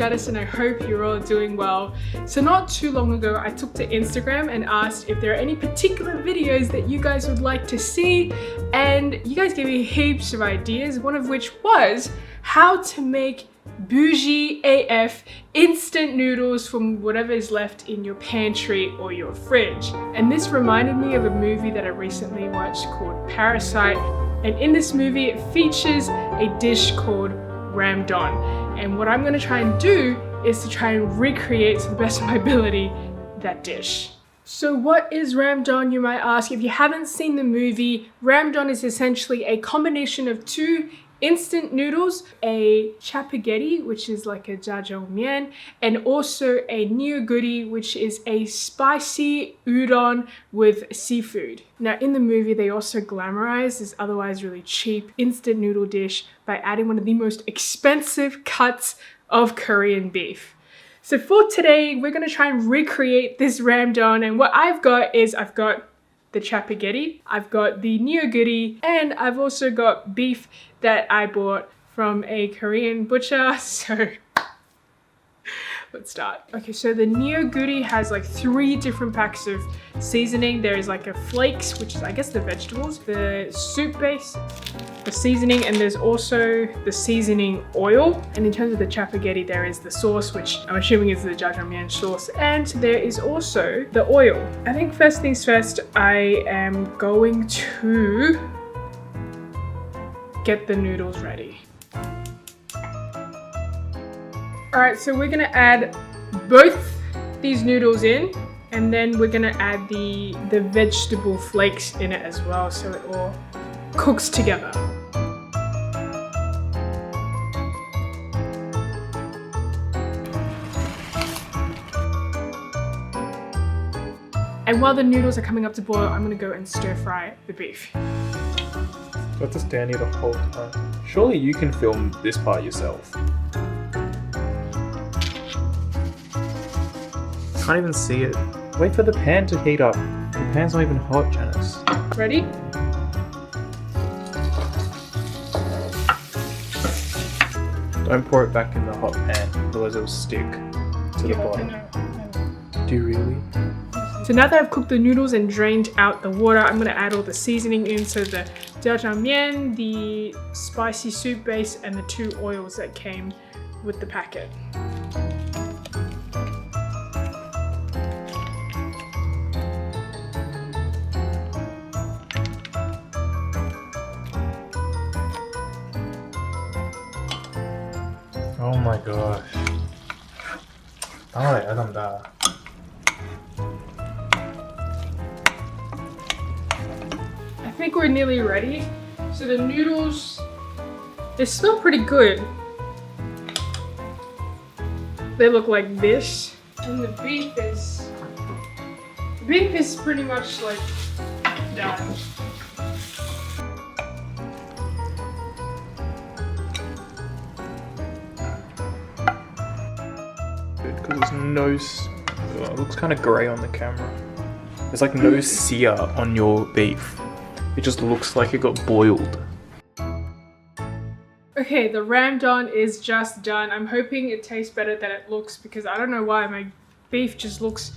status and I hope you're all doing well. So not too long ago, I took to Instagram and asked if there are any particular videos that you guys would like to see, and you guys gave me heaps of ideas, one of which was how to make bougie AF instant noodles from whatever is left in your pantry or your fridge. And this reminded me of a movie that I recently watched called Parasite, and in this movie it features a dish called ramdon, and what I'm going to try and do is to try and recreate to the best of my ability that dish. So what is ramdon, you might ask? If you haven't seen the movie, ramdon is essentially a combination of two instant noodles, a Jjapaguri, which is like a jjajangmyeon, and also a Nyeoguri, which is a spicy udon with seafood. Now in the movie, they also glamorize this otherwise really cheap instant noodle dish by adding one of the most expensive cuts of Korean beef. So for today, we're gonna try and recreate this ramdon, and what I've got is I've got the Jjapaguri, I've got the Nyeoguri, and I've also got beef that I bought from a Korean butcher. So let's start. Okay, so the Nyeoguri has like 3 different packs of seasoning. There is like a flakes, which is I guess the vegetables, the soup base, the seasoning, and there's also the seasoning oil. And in terms of the Jjapaguri, there is the sauce, which I'm assuming is the jjajangmyeon sauce, and there is also the oil. I think first things first, I am going to get the noodles ready. All right, so we're gonna add both these noodles in, and then we're gonna add the vegetable flakes in it as well, so it all cooks together. And while the noodles are coming up to boil, I'm gonna go and stir fry the beef. You have to stand here the whole time. Surely you can film this part yourself. Can't even see it. Wait for the pan to heat up. The pan's not even hot, Janice. Ready? Don't pour it back in the hot pan, otherwise it'll stick to the bottom. Do you really? So now that I've cooked the noodles and drained out the water, I'm gonna add all the seasoning in. So the jjajangmyeon, the spicy soup base, and the 2 oils that came with the packet. Oh my gosh. 알아야 I think we're nearly ready. So the noodles, they smell pretty good. They look like this. And the beef is pretty much like done. Because there's no... it looks kind of grey on the camera. There's like no sear on your beef. It just looks like it got boiled. Okay, the ramdon is just done. I'm hoping it tastes better than it looks, because I don't know why my beef just looks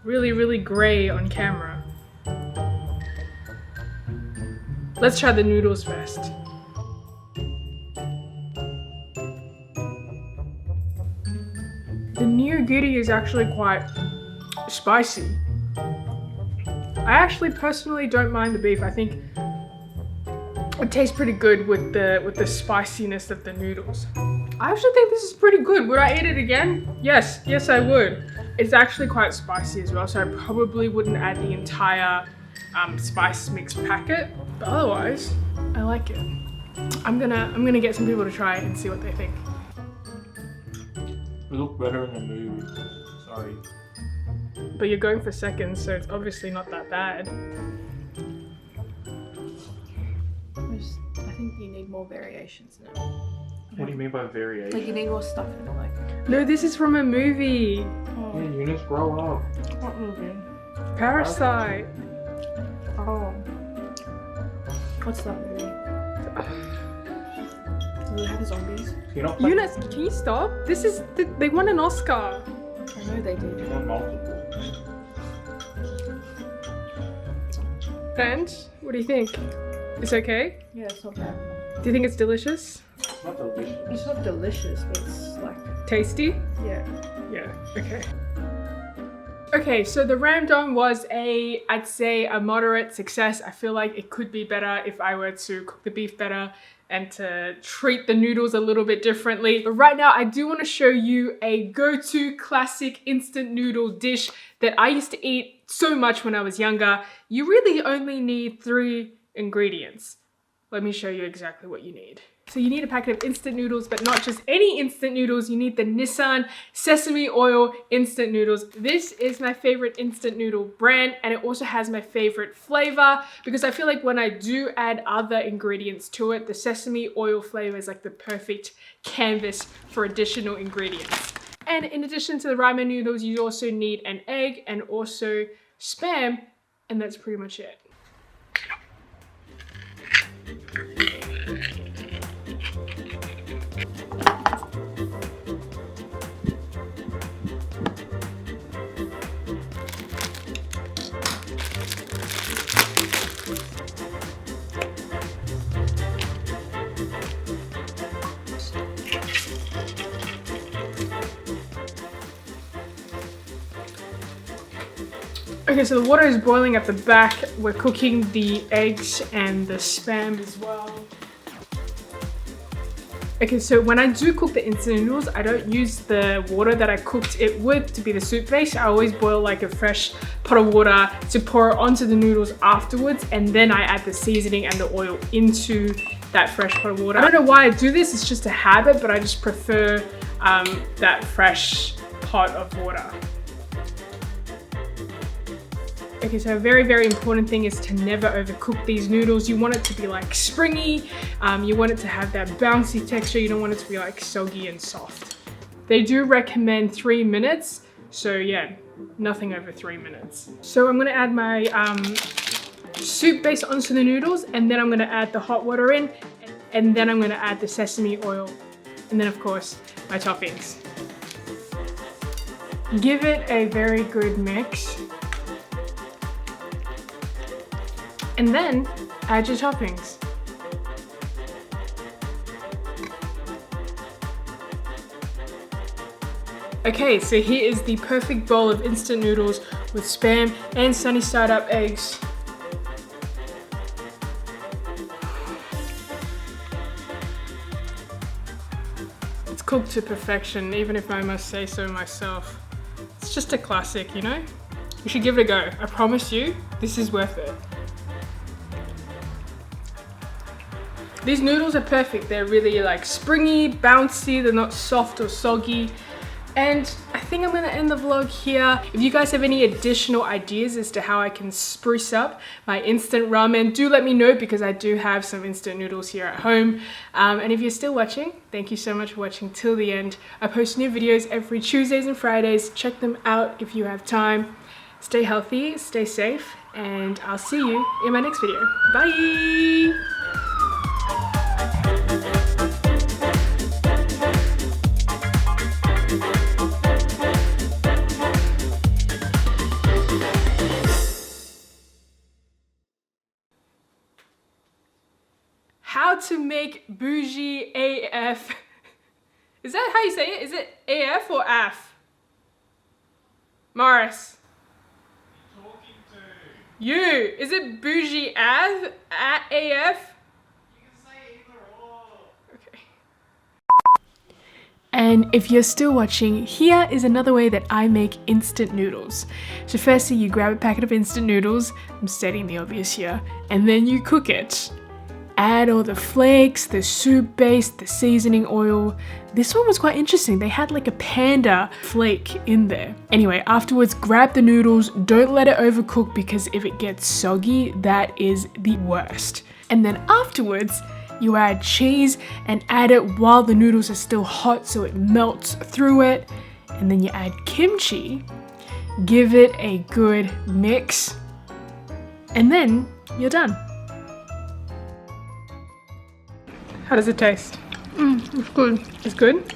really, really grey on camera. Let's try the noodles first. The Nyeoguri is actually quite spicy. I actually personally don't mind the beef. I think it tastes pretty good with the spiciness of the noodles. I actually think this is pretty good. Would I eat it again? Yes, I would. It's actually quite spicy as well, so I probably wouldn't add the entire spice mix packet. But otherwise, I like it. I'm gonna get some people to try it and see what they think. It looked better in the movie. Sorry. But you're going for seconds, so it's obviously not that bad. I think you need more variations now. What do you mean by variation? Like you need more stuff in it, like. No, this is from a movie. Oh, Yeah, Eunice, grow up. what movie? Parasite. Oh. What's that movie? Does it have zombies? You're not Eunice, can you stop? This is they won an Oscar. I know they did. multiple. And what do you think? It's okay? Yeah, it's not bad. Do you think it's delicious? It's not delicious. It's not delicious, but it's like, Tasty? yeah. Yeah, okay. Okay, so the ramdon was I'd say a moderate success. I feel like it could be better if I were to cook the beef better and to treat the noodles a little bit differently. But right now, I do want to show you a go-to classic instant noodle dish that I used to eat so much when I was younger. You really only need 3 ingredients. Let me show you exactly what you need. So you need a packet of instant noodles, but not just any instant noodles. You need the Nissin sesame oil instant noodles. This is my favorite instant noodle brand, and it also has my favorite flavor because I feel like when I do add other ingredients to it, the sesame oil flavor is like the perfect canvas for additional ingredients. And in addition to the ramen noodles, you also need an egg and also Spam, and that's pretty much it. Okay, so the water is boiling at the back. We're cooking the eggs and the Spam as well. Okay, so when I do cook the instant noodles, I don't use the water that I cooked it with to be the soup base. I always boil like a fresh pot of water to pour onto the noodles afterwards, and then I add the seasoning and the oil into that fresh pot of water. I don't know why I do this, it's just a habit, but I just prefer that fresh pot of water. Okay, so a very, very important thing is to never overcook these noodles. You want it to be like springy. You want it to have that bouncy texture. You don't want it to be like soggy and soft. They do recommend 3 minutes. So yeah, nothing over 3 minutes. So I'm gonna add my soup base onto the noodles, and then I'm gonna add the hot water in, and then I'm gonna add the sesame oil. And then of course, my toppings. Give it a very good mix. And then add your toppings. Okay, so here is the perfect bowl of instant noodles with Spam and sunny side up eggs. It's cooked to perfection, even if I must say so myself. It's just a classic, you know? You should give it a go. I promise you, this is worth it. These noodles are perfect. They're really like springy, bouncy, they're not soft or soggy. And I think I'm gonna end the vlog here. If you guys have any additional ideas as to how I can spruce up my instant ramen, do let me know because I do have some instant noodles here at home. And if you're still watching, thank you so much for watching till the end. I post new videos every Tuesdays and Fridays. Check them out if you have time. Stay healthy, stay safe, and I'll see you in my next video. Bye! How to make bougie AF. Is that how you say it? Is it AF or AF? Morris. Talking to. You. Is it bougie AF? AF? You can say either or. Okay. And if you're still watching, here is another way that I make instant noodles. So firstly, you grab a packet of instant noodles. I'm stating the obvious here. And then you cook it. Add all the flakes, the soup base, the seasoning oil. This one was quite interesting. They had like a panda flake in there. Anyway, afterwards, grab the noodles. Don't let it overcook because if it gets soggy, that is the worst. And then afterwards, you add cheese and add it while the noodles are still hot so it melts through it. And then you add kimchi. Give it a good mix. And then you're done. How does it taste? It's good. It's good?